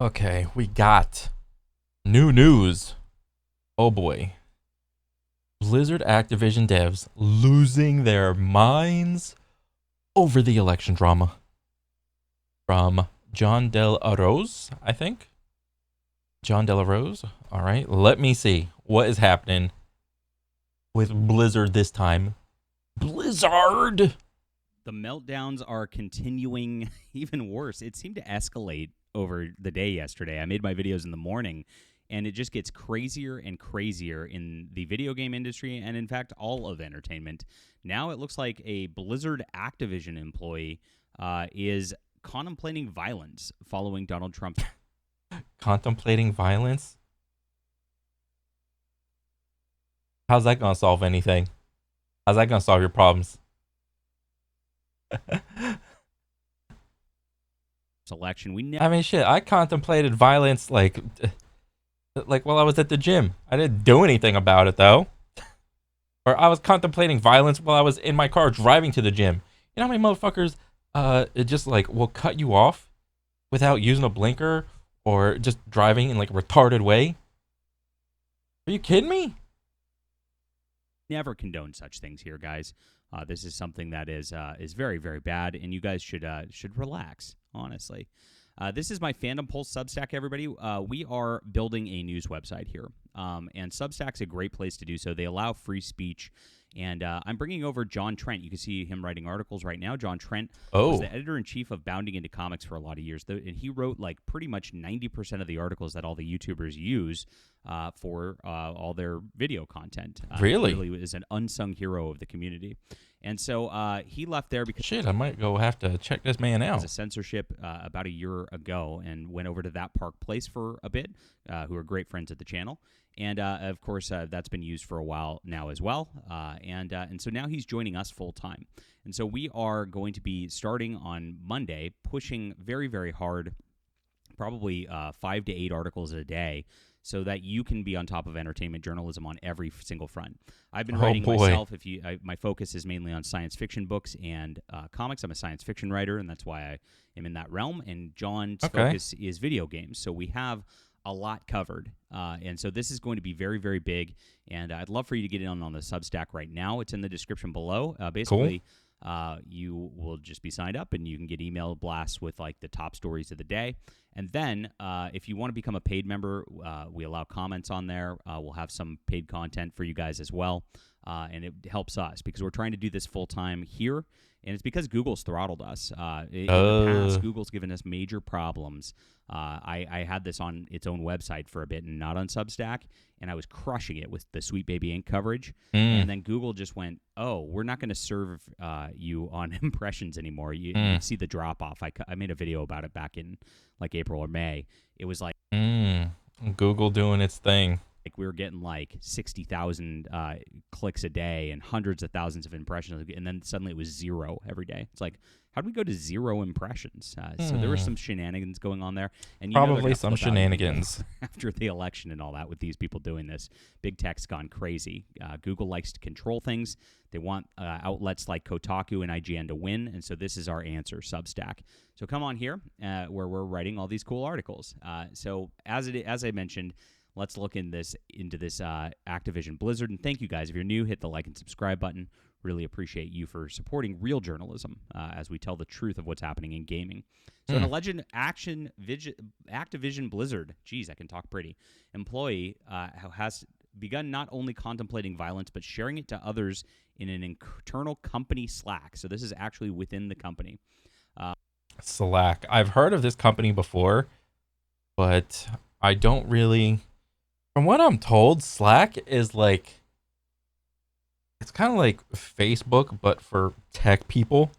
Okay, we got new news. Oh boy. Blizzard Activision devs losing their minds over the election drama. From John Del Arroz, I think. John Del Arroz. All right, let me see what is happening with Blizzard this time. Blizzard! The meltdowns are continuing even worse. It seemed to escalate over the day yesterday. I made my videos in the morning, and it just gets crazier and crazier in the video game industry and, in fact, all of entertainment. Now it looks like a Blizzard Activision employee is contemplating violence following Donald Trump's. Contemplating violence? How's that gonna solve anything? How's that gonna solve your problems? Election. I mean, shit. I contemplated violence like while I was at the gym. I didn't do anything about it though. Or I was contemplating violence while I was in my car driving to the gym. You know how many motherfuckers it just like will cut you off without using a blinker or just driving in like a retarded way? Are you kidding me? Never condone such things here, guys. This is something that is very, very bad, and you guys should relax. Honestly, this is my Fandom Pulse Substack. Everybody, we are building a news website here, and Substack's a great place to do so. They allow free speech. And I'm bringing over John Trent. You can see him writing articles right now. John Trent was the editor-in-chief of Bounding Into Comics for a lot of years. And he wrote like pretty much 90% of the articles that all the YouTubers use for all their video content. Really? He really is an unsung hero of the community. And so he left there because Shit, I might go have to check this man out. a censorship about a year ago, and went over to That Park Place for a bit, who are great friends at the channel. And, of course, that's been used for a while now as well. And so now he's joining us full time. And so we are going to be starting on Monday, pushing very, very hard, probably 5 to 8 articles a day, so that you can be on top of entertainment journalism on every single front. I've been writing myself. My focus is mainly on science fiction books and comics. I'm a science fiction writer, and that's why I am in that realm. And John's focus is video games. So we have a lot covered. And so this is going to be very, very big. And I'd love for you to get in on the Substack right now. It's in the description below. Basically, you will just be signed up, and you can get email blasts with like the top stories of the day. And then if you want to become a paid member, we allow comments on there. We'll have some paid content for you guys as well. And it helps us because we're trying to do this full time here. And it's because Google's throttled us. In the past, Google's given us major problems. I had this on its own website for a bit and not on Substack, and I was crushing it with the Sweet Baby Ink coverage. And then Google just went, oh, we're not going to serve you on impressions anymore. You can see the drop-off. I made a video about it back in like April or May. It was like Google doing its thing. Like we were getting like 60,000 clicks a day and hundreds of thousands of impressions, and then suddenly it was 0 every day. It's like, how do we go to 0 impressions? So there were some shenanigans going on there, and probably some shenanigans after the election and all that with these people doing this. Big tech's gone crazy. Google likes to control things. They want outlets like Kotaku and IGN to win, and so this is our answer, Substack. So come on here, where we're writing all these cool articles. So as I mentioned. Let's look into this Activision Blizzard. And thank you guys. If you're new, hit the like and subscribe button. Really appreciate you for supporting real journalism as we tell the truth of what's happening in gaming. So an alleged Activision Blizzard, geez, I can talk pretty, employee has begun not only contemplating violence, but sharing it to others in an internal company Slack. So this is actually within the company. Slack. I've heard of this company before, but I don't really... From what I'm told, Slack is like, it's kind of like Facebook, but for tech people.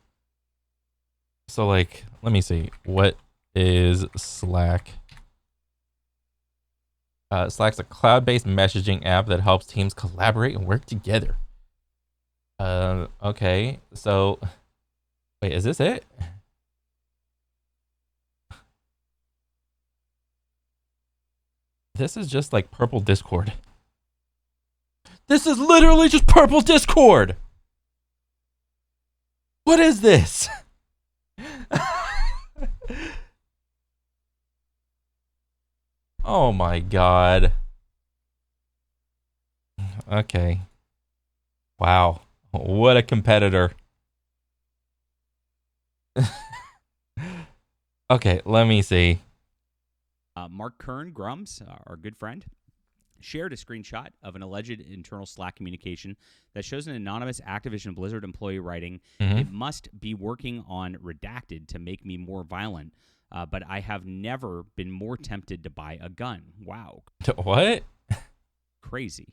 So like, let me see. What is Slack? Slack's a cloud-based messaging app that helps teams collaborate and work together. Okay. So, wait, is this it? This is just like purple Discord. This is literally just purple Discord. What is this? Oh my god. Okay. Wow. What a competitor. Okay, let me see. Mark Kern, Grums, our good friend, shared a screenshot of an alleged internal Slack communication that shows an anonymous Activision Blizzard employee writing, Mm-hmm. "It must be working on redacted to make me more violent, but I have never been more tempted to buy a gun." Wow. What? Crazy.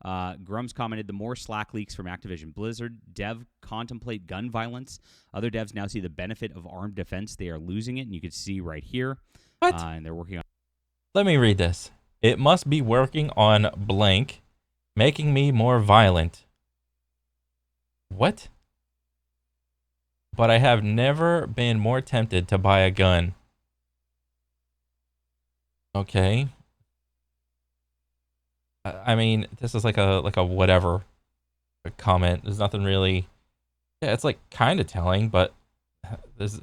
Grums commented, "The more Slack leaks from Activision Blizzard, dev contemplate gun violence. Other devs now see the benefit of armed defense. They are losing it." And you can see right here. What? And they're working on. Let me read this. It must be working on blank, making me more violent. What? But I have never been more tempted to buy a gun. Okay. I mean, this is like a whatever comment. There's nothing really. Yeah, it's like kind of telling, but it's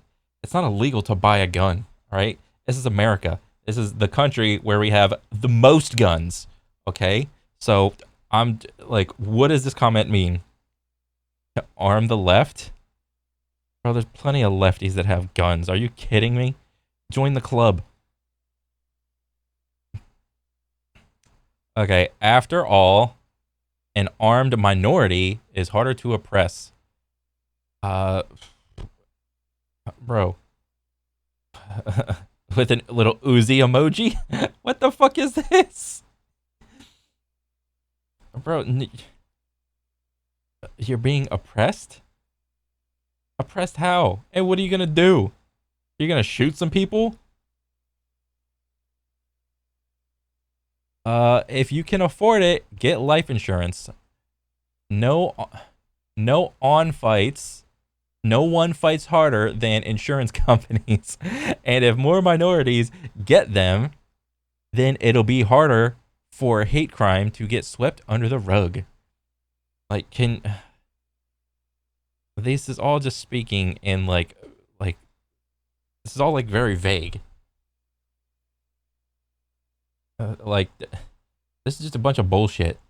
not illegal to buy a gun, right? This is America. This is the country where we have the most guns. Okay, so I'm like, what does this comment mean? Arm the left? Bro, there's plenty of lefties that have guns. Are you kidding me? Join the club. Okay, after all, an armed minority is harder to oppress. Bro. With a little Uzi emoji? What the fuck is this? Bro, you're being oppressed? Oppressed how? And what are you gonna do? You're gonna shoot some people? If you can afford it, get life insurance. No on fights. No one fights harder than insurance companies. And if more minorities get them, then it'll be harder for hate crime to get swept under the rug. Like, this is all just speaking in like this is all like very vague. This is just a bunch of bullshit.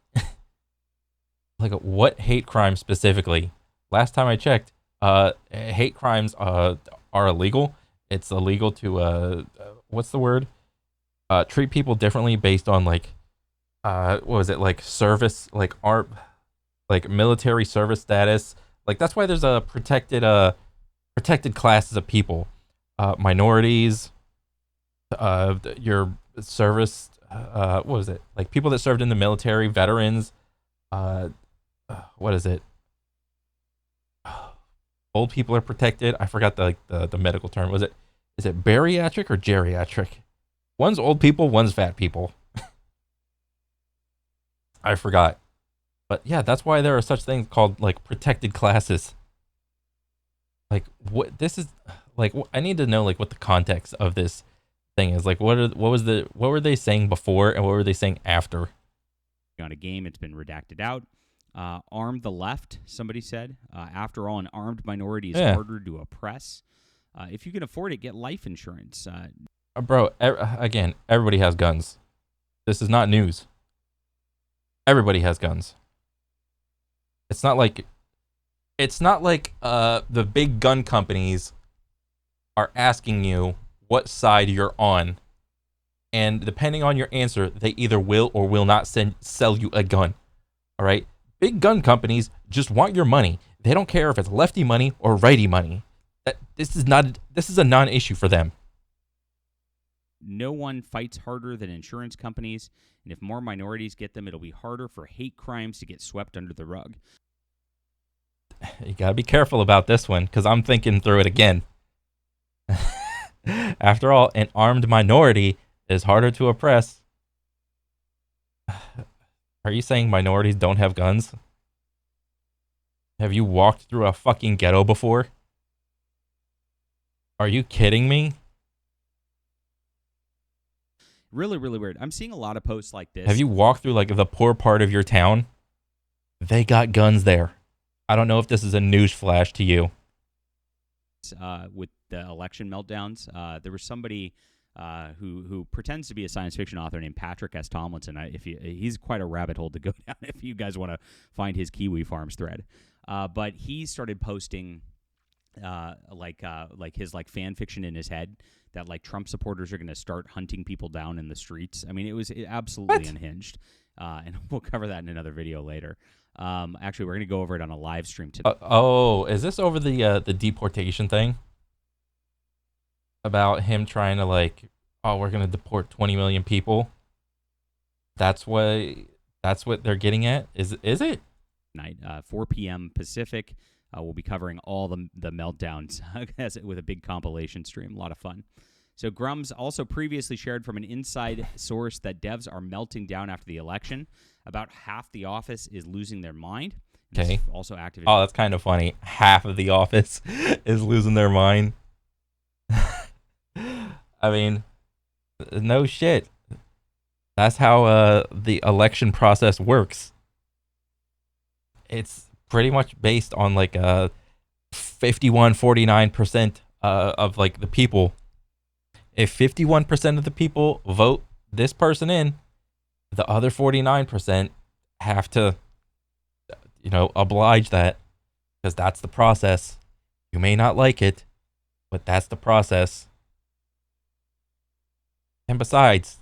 Like, what hate crime specifically? Last time I checked, hate crimes are illegal. It's illegal to what's the word? Treat people differently based on like what was it, like service, like art, like military service status. Like that's why there's a protected classes of people, minorities, your service. What was it? Like people that served in the military, veterans. What is it? Old people are protected. I forgot the medical term. Is it bariatric or geriatric? One's old people, one's fat people. I forgot. But yeah, that's why there are such things called like protected classes. Like what this is like I need to know like what the context of this thing is. Like what were they saying before and what were they saying after? On a game, it's been redacted out. Arm the left, somebody said. After all, an armed minority is harder to oppress. If you can afford it, get life insurance. Bro, again, everybody has guns. This is not news. Everybody has guns. It's not like the big gun companies are asking you what side you're on, and depending on your answer, they either will or will not sell you a gun. All right? Big gun companies just want your money. They don't care if it's lefty money or righty money. This is a non-issue for them. No one fights harder than insurance companies, and if more minorities get them, it'll be harder for hate crimes to get swept under the rug. You gotta be careful about this one, because I'm thinking through it again. After all, an armed minority is harder to oppress. Are you saying minorities don't have guns? Have you walked through a fucking ghetto before? Are you kidding me? Really, really weird. I'm seeing a lot of posts like this. Have you walked through like the poor part of your town? They got guns there. I don't know if this is a news flash to you. With the election meltdowns, there was somebody who pretends to be a science fiction author named Patrick S. Tomlinson. He's quite a rabbit hole to go down if you guys want to find his Kiwi Farms thread. But he started posting like his like fan fiction in his head that like Trump supporters are going to start hunting people down in the streets. I mean, it was absolutely unhinged. And we'll cover that in another video later. Actually, we're going to go over it on a live stream today. Is this over the deportation thing? About him trying to like, we're going to deport 20 million people. That's what they're getting at. Is it? Night, 4 p.m. Pacific. We'll be covering all the meltdowns with a big compilation stream. A lot of fun. So Grums also previously shared from an inside source that devs are melting down after the election. About half the office is losing their mind. Okay. Also Activision. Oh, that's kind of funny. Half of the office is losing their mind. I mean, no shit. That's how the election process works. It's pretty much based on like 51-49% of like the people. If 51% of the people vote this person in, the other 49% have to, oblige that, because that's the process. You may not like it, but that's the process. And besides,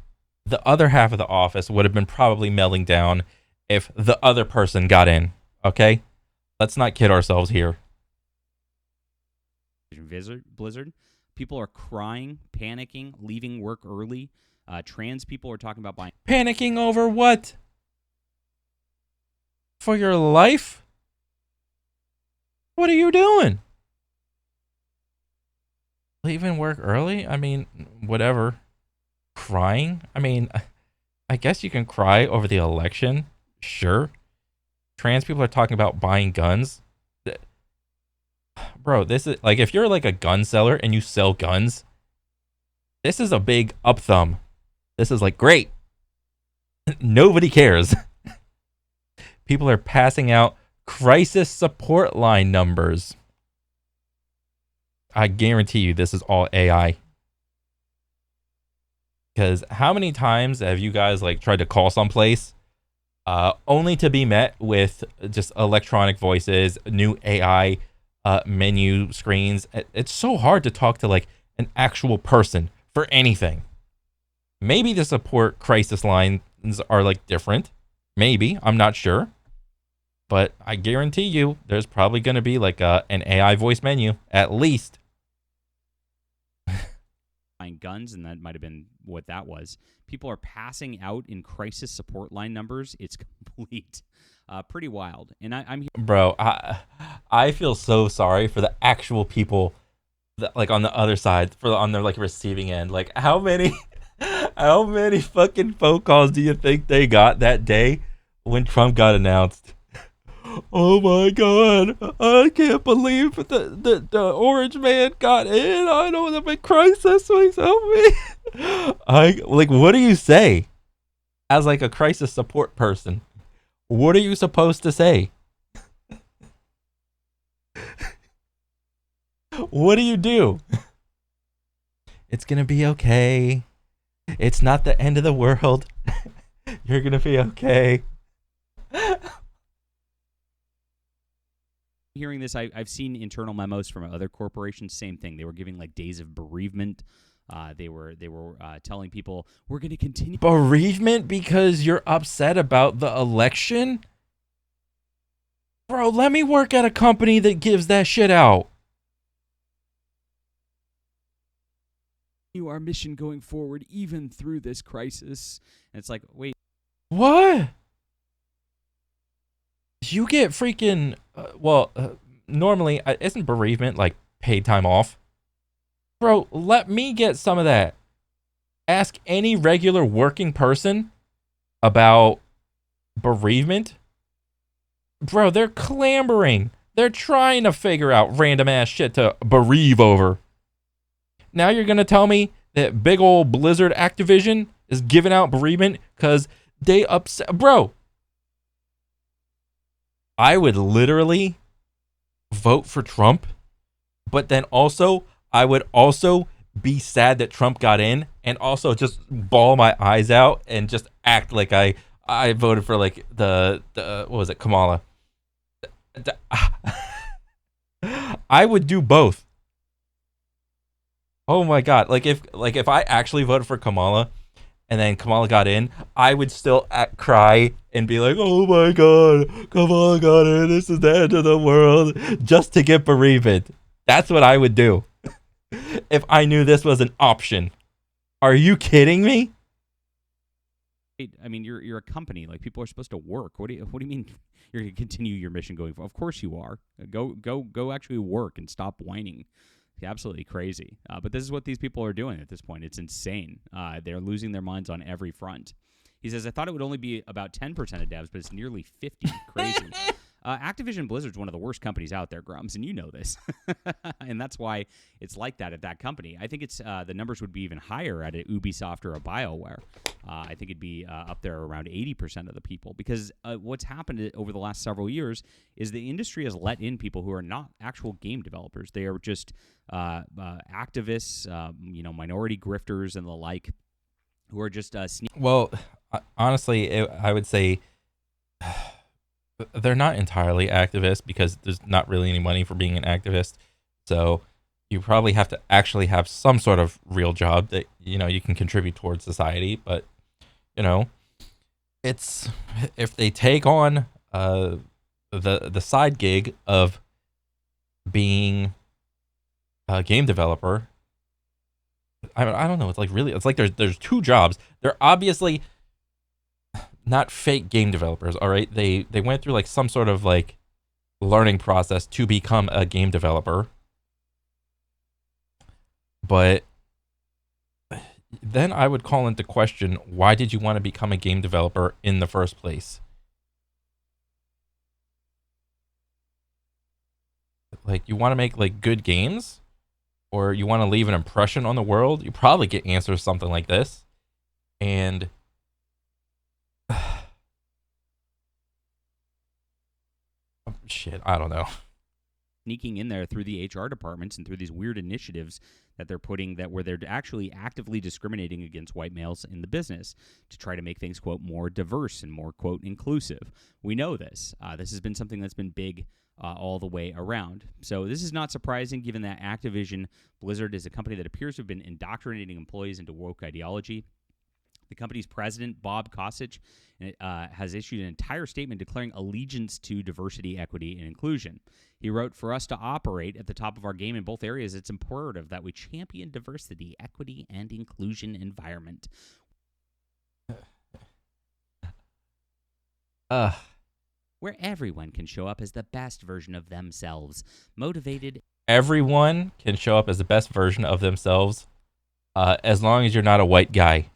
the other half of the office would have been probably melting down if the other person got in. Okay? Let's not kid ourselves here. Blizzard. People are crying, panicking, leaving work early. Trans people are talking about buying. Panicking over what? For your life? What are you doing? Leaving work early? I mean, whatever. Crying? I mean, I guess you can cry over the election. Sure. Trans people are talking about buying guns. Bro, this is like, if you're like a gun seller and you sell guns, this is a big up thumb. This is like, great. Nobody cares. People are passing out crisis support line numbers. I guarantee you this is all AI. Because how many times have you guys like tried to call someplace only to be met with just electronic voices, new AI menu screens? It's so hard to talk to like an actual person for anything. Maybe the support crisis lines are like different. Maybe, I'm not sure. But I guarantee you there's probably going to be like an AI voice menu, at least. Buying guns, and that might have been what that was. People are passing out in crisis support line numbers. It's complete. Pretty wild. And I'm here. Bro, I feel so sorry for the actual people that, like, on the other side, on their like receiving end. Like, how many fucking phone calls do you think they got that day when Trump got announced? Oh my God, I can't believe the orange man got in. I know I'm in crisis, please help me. What do you say as like a crisis support person? What are you supposed to say? What do? It's gonna be okay. It's not the end of the world. You're gonna be okay. Hearing this, I've seen internal memos from other corporations. Same thing. They were giving like days of bereavement. They were telling people we're going to continue bereavement because you're upset about the election. Bro, let me work at a company that gives that shit out. Our mission going forward, even through this crisis. And it's like, wait, what? You get freaking normally isn't bereavement like paid time off? Bro, let me get some of that. Ask any regular working person about bereavement. Bro, they're clamoring. They're trying to figure out random ass shit to bereave over. Now you're gonna tell me that big old Blizzard Activision is giving out bereavement because they upset? Bro, I would literally vote for Trump, but then also I would also be sad that Trump got in, and also just bawl my eyes out and just act like I voted for like the what was it, Kamala. The- I would do both. Oh my god! Like if I actually voted for Kamala, and then Kamala got in, I would still cry and be like, "Oh my god, Kamala got in! This is the end of the world!" Just to get bereaved. That's what I would do if I knew this was an option. Are you kidding me? I mean, you're a company. Like, people are supposed to work. What do you mean you're going to continue your mission going forward? Of course you are. Go actually work and stop whining. Absolutely crazy. But this is what these people are doing at this point. It's insane. They're losing their minds on every front. He says, I thought it would only be about 10% of devs, but it's nearly 50. Crazy. Activision Blizzard's one of the worst companies out there, Grums, and you know this. And that's why it's like that at that company. I think it's the numbers would be even higher at a Ubisoft or a BioWare. I think it'd be up there around 80% of the people, because what's happened over the last several years is the industry has let in people who are not actual game developers. They are just activists, minority grifters and the like, who are just Well, honestly, I would say they're not entirely activists, because there's not really any money for being an activist. So you probably have to actually have some sort of real job that you can contribute towards society. But it's if they take on the side gig of being a game developer. I don't know. It's like there's two jobs. They're obviously not fake game developers. All right, they went through like some sort of like learning process to become a game developer. But then I would call into question, why did you want to become a game developer in the first place? Like, you want to make like good games, or you want to leave an impression on the world? You probably get answers something like this. And shit, I don't know. sneaking in there through the HR departments and through these weird initiatives that they're putting, that where they're actually actively discriminating against white males in the business to try to make things, quote, more diverse and more, quote, inclusive. We know this. This has been something that's been big all the way around. So this is not surprising, given that Activision Blizzard is a company that appears to have been indoctrinating employees into woke ideology. The company's president, Bob Kosich, has issued an entire statement declaring allegiance to diversity, equity, and inclusion. He wrote, "For us to operate at the top of our game in both areas, it's imperative that we champion diversity, equity, and inclusion environment." Where everyone can show up as the best version of themselves, motivated. Everyone can show up as the best version of themselves, as long as you're not a white guy.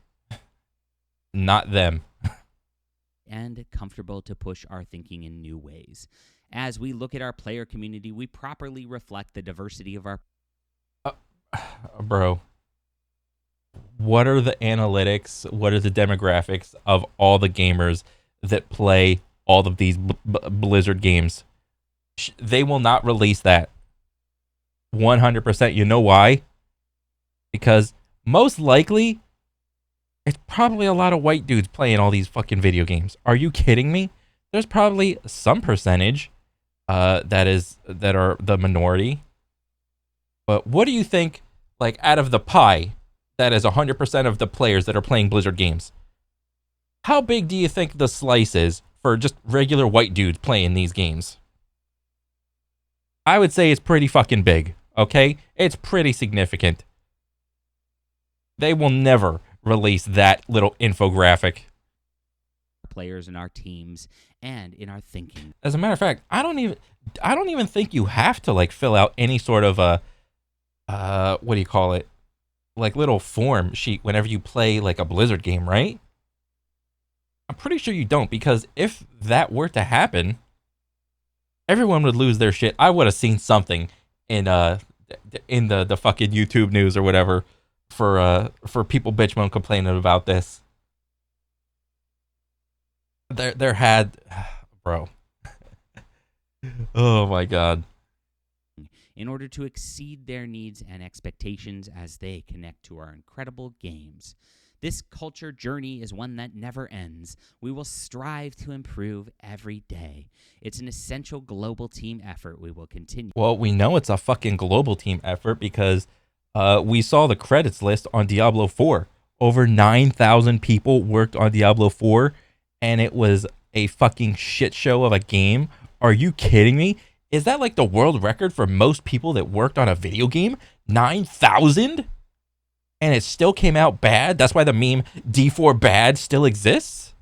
Not them. And comfortable to push our thinking in new ways. As we look at our player community, we properly reflect the diversity of our... Bro, what are the analytics, what are the demographics of all the gamers that play all of these Blizzard games? They will not release that. 100%. You know why? Because most likely, it's probably a lot of white dudes playing all these fucking video games. Are you kidding me? There's probably some percentage that are the minority. But what do you think, like, out of the pie, that is 100% of the players that are playing Blizzard games? How big do you think the slice is for just regular white dudes playing these games? I would say it's pretty fucking big, okay? It's pretty significant. They will never release that little infographic. Players in our teams and in our thinking. As a matter of fact, I don't even think you have to like fill out any sort of a what do you call it? Like little form sheet whenever you play like a Blizzard game, right? I'm pretty sure you don't, because if that were to happen, everyone would lose their shit. I would have seen something in the fucking YouTube news or whatever for people bitching complaining about this. There had, bro. Oh my god. in order to exceed their needs and expectations as they connect to our incredible games. This culture journey is one that never ends. We will strive to improve every day. It's an essential global team effort we will continue. Well, we know it's a fucking global team effort because we saw the credits list on Diablo 4. Over 9,000 people worked on Diablo 4, and it was a fucking shit show of a game. Are you kidding me? Is that like the world record for most people that worked on a video game? 9,000? And it still came out bad? That's why the meme D4 bad still exists?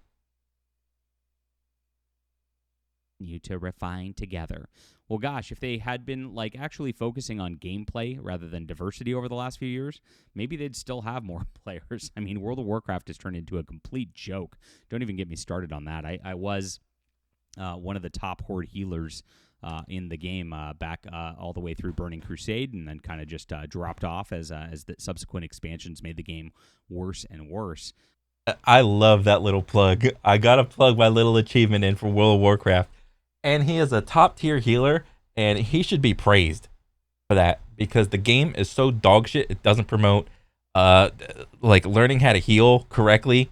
You to refine together. Well, gosh, if they had been like actually focusing on gameplay rather than diversity over the last few years, maybe they'd still have more players. I mean, World of Warcraft has turned into a complete joke. Don't even get me started on that. I was one of the top horde healers in the game back all the way through Burning Crusade, and then kind of just dropped off as the subsequent expansions made the game worse and worse. I love that little plug. I gotta plug my little achievement in for World of Warcraft. And he is a top tier healer, and he should be praised for that because the game is so dog shit. It doesn't promote like learning how to heal correctly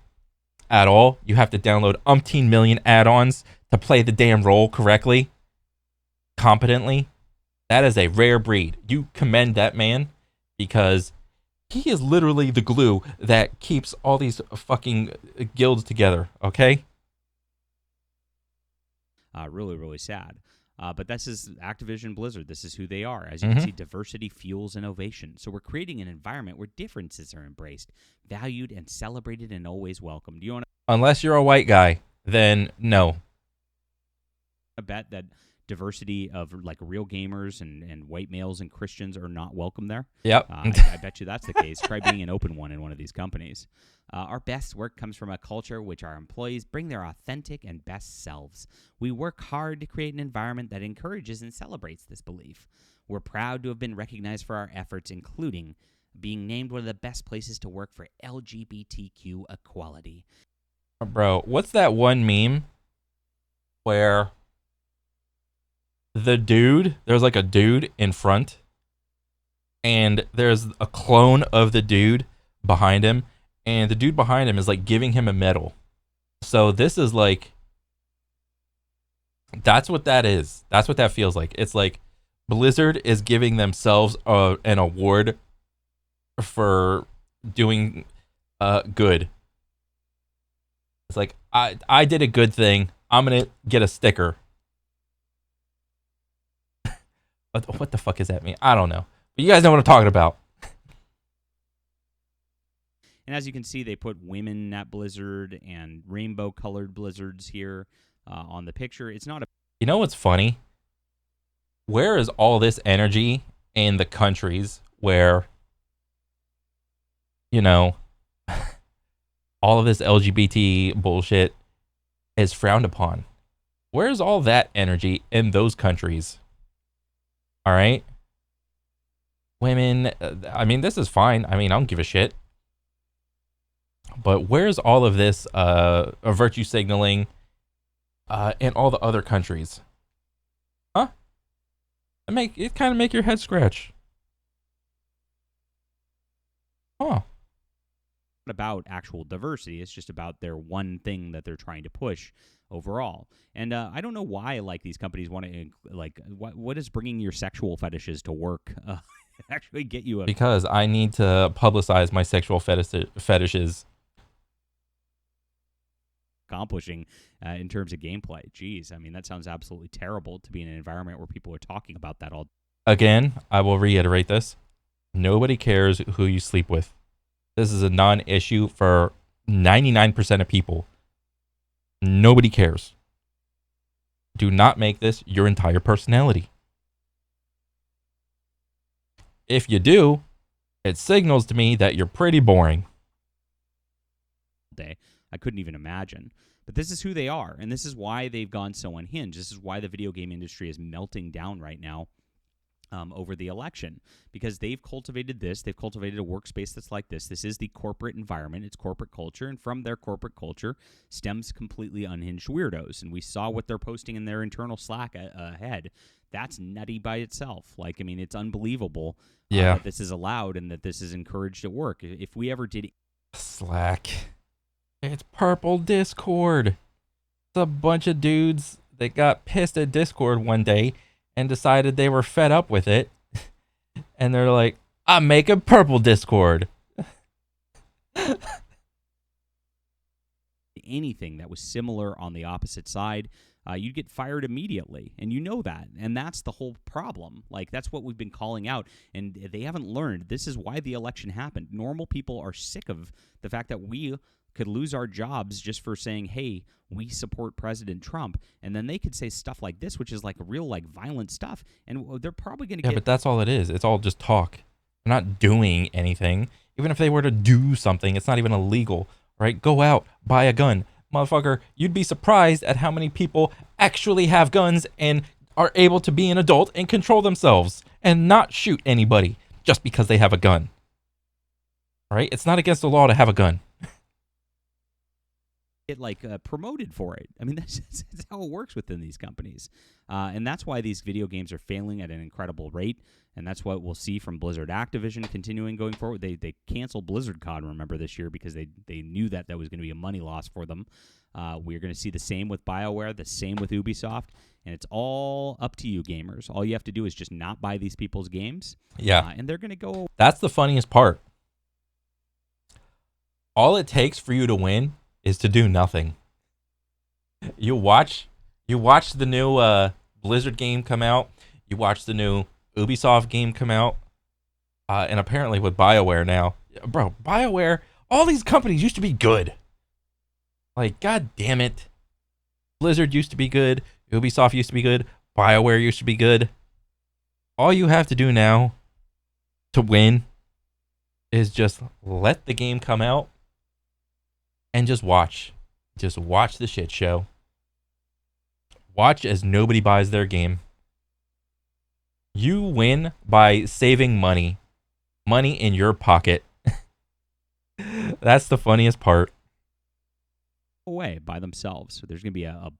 at all. You have to download umpteen million add-ons to play the damn role correctly, competently. That is a rare breed. You commend that man because he is literally the glue that keeps all these fucking guilds together, okay? Really, really sad. But this is Activision Blizzard. This is who they are. As you can see, diversity fuels innovation. So we're creating an environment where differences are embraced, valued, and celebrated, and always welcomed. Do you want Unless you're a white guy, then no. to bet that diversity of like real gamers and white males and Christians are not welcome there? Yep. I bet you that's the case. Try being an open one in one of these companies. Our best work comes from a culture which our employees bring their authentic and best selves. We work hard to create an environment that encourages and celebrates this belief. We're proud to have been recognized for our efforts, including being named one of the best places to work for LGBTQ equality. Bro, what's that one meme where there's like a dude in front and there's a clone of the dude behind him, and the dude behind him is like giving him a medal. So this is like, that's what that is. That's what that feels like. It's like Blizzard is giving themselves an award for doing good. It's like, I did a good thing. I'm going to get a sticker. What the fuck does that mean? I don't know. But you guys know what I'm talking about. And as you can see, they put women at Blizzard and rainbow-colored Blizzards here on the picture. It's not a... You know what's funny? Where is all this energy in the countries where, you know, all of this LGBT bullshit is frowned upon? Where's all that energy in those countries? All right? Women, I mean, this is fine. I mean, I don't give a shit. But where's all of this virtue signaling in all the other countries? Huh? It kind of make your head scratch. Huh. About actual diversity. It's just about their one thing that they're trying to push overall. And I don't know why like these companies want to like what is bringing your sexual fetishes to work actually get you a... Because I need to publicize my sexual fetishes. Accomplishing in terms of gameplay. Jeez, I mean, that sounds absolutely terrible to be in an environment where people are talking about that all. Again, I will reiterate this. Nobody cares who you sleep with. This is a non-issue for 99% of people. Nobody cares. Do not make this your entire personality. If you do, it signals to me that you're pretty boring. Day. I couldn't even imagine. But this is who they are, and this is why they've gone so unhinged. This is why the video game industry is melting down right now. over the election, because they've cultivated this. They've cultivated a workspace that's like this. This is the corporate environment. It's corporate culture. And from their corporate culture stems completely unhinged weirdos. And we saw what they're posting in their internal Slack ahead. That's nutty by itself. Like, I mean, it's unbelievable that this is allowed and that this is encouraged at work. If we ever did Slack, it's purple Discord. It's a bunch of dudes that got pissed at Discord one day and decided they were fed up with it. And they're like, I'm making purple Discord. anything that was similar on the opposite side, you'd get fired immediately. And you know that. And that's the whole problem. Like, that's what we've been calling out. And they haven't learned. This is why the election happened. Normal people are sick of the fact that we could lose our jobs just for saying, hey, we support President Trump. And then they could say stuff like this, which is like real, like, violent stuff. And they're probably going to get... Yeah, but that's all it is. It's all just talk. They're not doing anything. Even if they were to do something, it's not even illegal, right? Go out, buy a gun. Motherfucker, you'd be surprised at how many people actually have guns and are able to be an adult and control themselves and not shoot anybody just because they have a gun. All right? It's not against the law to have a gun. Get promoted for it. I mean, that's how it works within these companies. And that's why these video games are failing at an incredible rate. And that's what we'll see from Blizzard Activision continuing going forward. They canceled BlizzardCon, remember, this year because they knew that was going to be a money loss for them. We're going to see the same with BioWare, the same with Ubisoft. And it's all up to you, gamers. All you have to do is just not buy these people's games. Yeah. And they're going to go... That's the funniest part. All it takes for you to win is to do nothing. You watch the new Blizzard game come out. You watch the new Ubisoft game come out. And apparently with BioWare now. Bro, BioWare, all these companies used to be good. Like, god damn it. Blizzard used to be good. Ubisoft used to be good. BioWare used to be good. All you have to do now to win is just let the game come out and just watch. Just watch the shit show. Watch as nobody buys their game. You win by saving money. Money in your pocket. That's the funniest part. Away by themselves. So there's going to be a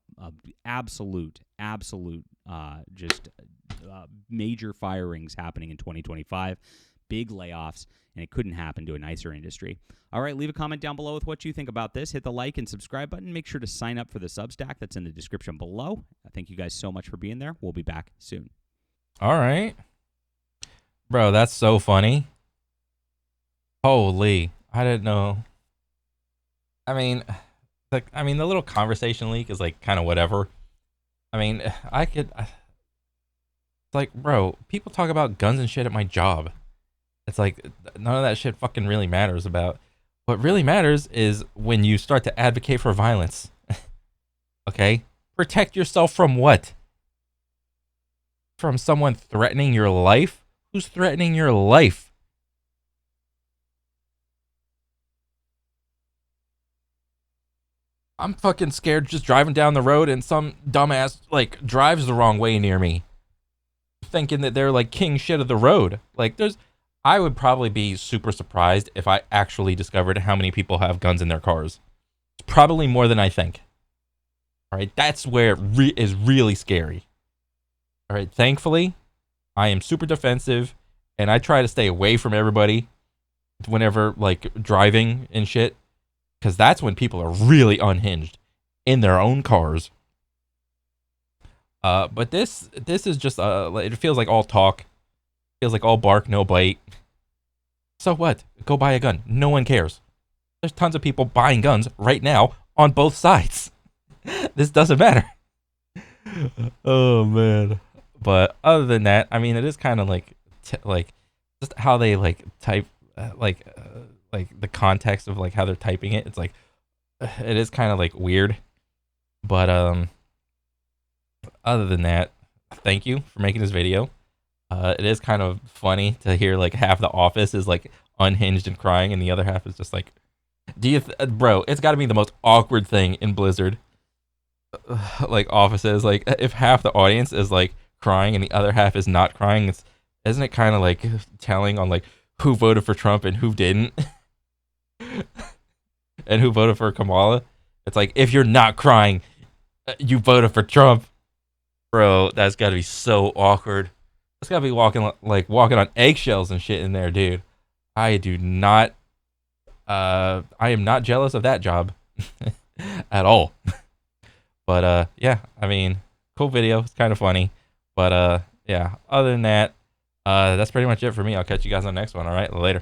absolute major firings happening in 2025. Big layoffs, and it couldn't happen to a nicer industry. All right, leave a comment down below with what you think about this. Hit the like and subscribe button. Make sure to sign up for the Substack that's in the description below. Thank you guys so much for being there. We'll be back soon. All right. Bro, that's so funny. Holy, I didn't know. I mean, the little conversation leak is like kind of whatever. I mean, bro, people talk about guns and shit at my job. It's like none of that shit fucking really matters about. What really matters is when you start to advocate for violence. Okay? Protect yourself from what? From someone threatening your life? Who's threatening your life? I'm fucking scared just driving down the road and some dumbass drives the wrong way near me, thinking that they're like king shit of the road. I would probably be super surprised if I actually discovered how many people have guns in their cars. It's probably more than I think. All right, that's where it is really scary. All right, thankfully, I am super defensive, and I try to stay away from everybody whenever driving and shit, because that's when people are really unhinged in their own cars. But this is just it feels like all talk. Feels like all bark, no bite. So what? Go buy a gun. No one cares. There's tons of people buying guns right now on both sides. This doesn't matter. Oh man. But other than that, I mean, it is kind of just how they type the context of how they're typing it. It's it is kind of weird. But other than that, thank you for making this video. It is kind of funny to hear half the office is unhinged and crying, and the other half is just bro, it's got to be the most awkward thing in Blizzard. Offices, if half the audience is crying and the other half is not crying, isn't it kind of like telling on like who voted for Trump and who didn't, and who voted for Kamala? It's like if you're not crying, you voted for Trump, bro. That's got to be so awkward. That's got to be walking on eggshells and shit in there, dude. I do not. I am not jealous of that job at all. But yeah, I mean, cool video. It's kind of funny. But yeah, other than that, that's pretty much it for me. I'll catch you guys on the next one. All right, later.